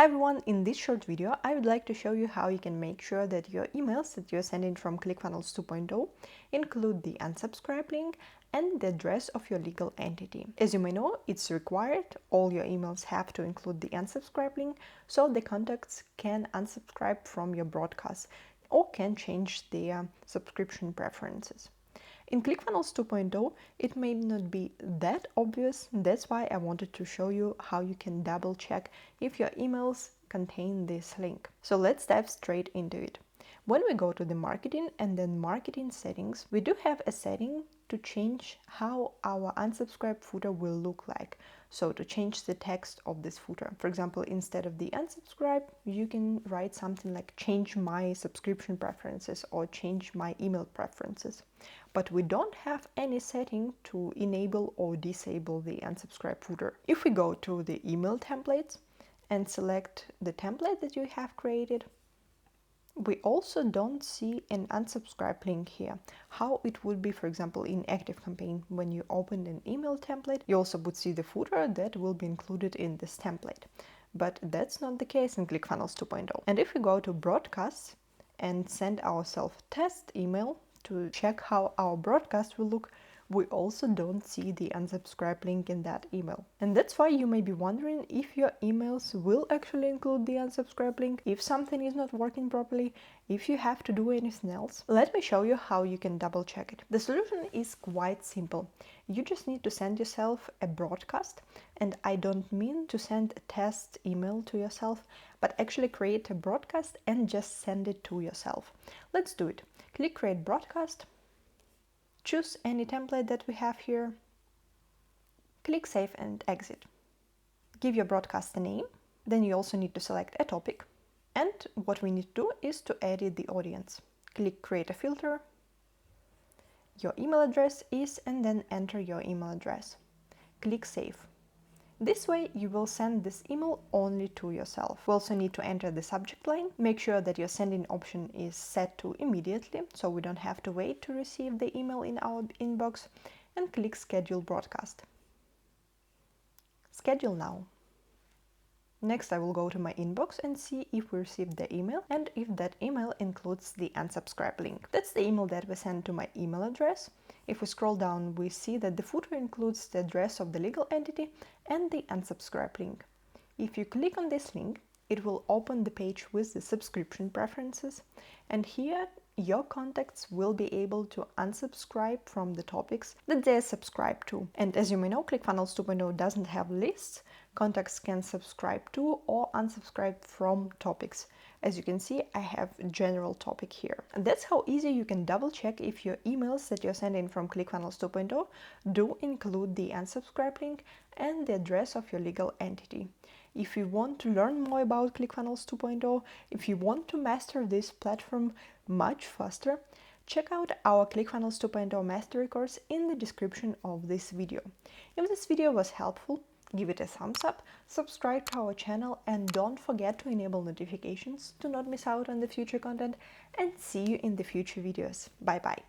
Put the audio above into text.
Hi everyone, in this short video I would like to show you how you can make sure that your emails that you're sending from ClickFunnels 2.0 include the unsubscribe link and the address of your legal entity. As you may know, it's required, all your emails have to include the unsubscribe link so the contacts can unsubscribe from your broadcast or can change their subscription preferences. In ClickFunnels 2.0, it may not be that obvious. That's why I wanted to show you how you can double check if your emails contain this link. So let's dive straight into it. When we go to the marketing and then marketing settings, we do have a setting to change how our unsubscribe footer will look like. So to change the text of this footer. For example, instead of the unsubscribe, you can write something like change my subscription preferences or change my email preferences. But we don't have any setting to enable or disable the unsubscribe footer. If we go to the email templates and select the template that you have created, we also don't see an unsubscribe link here. How it would be, for example, in ActiveCampaign, when you open an email template, you also would see the footer that will be included in this template. But that's not the case in ClickFunnels 2.0. And if we go to broadcasts and send ourselves test email to check how our broadcast will look, we also don't see the unsubscribe link in that email. And that's why you may be wondering if your emails will actually include the unsubscribe link, if something is not working properly, if you have to do anything else. Let me show you how you can double check it. The solution is quite simple. You just need to send yourself a broadcast, and I don't mean to send a test email to yourself, but actually create a broadcast and just send it to yourself. Let's do it. Click Create Broadcast. Choose any template that we have here. Click Save and Exit. Give your broadcast a name. Then you also need to select a topic. And what we need to do is to edit the audience. Click Create a Filter. Your email address is, and then enter your email address. Click Save. This way you will send this email only to yourself. We also need to enter the subject line. Make sure that your sending option is set to immediately, so we don't have to wait to receive the email in our inbox, and click Schedule Broadcast. Schedule now. Next, I will go to my inbox and see if we received the email and if that email includes the unsubscribe link. That's the email that we sent to my email address. If we scroll down, we see that the footer includes the address of the legal entity and the unsubscribe link. If you click on this link, it will open the page with the subscription preferences, and here your contacts will be able to unsubscribe from the topics that they are subscribed to. And as you may know, ClickFunnels 2.0 doesn't have lists. Contacts can subscribe to or unsubscribe from topics. As you can see, I have a general topic here. And that's how easy you can double check if your emails that you're sending from ClickFunnels 2.0 do include the unsubscribe link and the address of your legal entity. If you want to learn more about ClickFunnels 2.0, if you want to master this platform much faster, check out our ClickFunnels 2.0 Mastery course in the description of this video. If this video was helpful, give it a thumbs up, subscribe to our channel, and don't forget to enable notifications to not miss out on the future content, and see you in the future videos. Bye bye.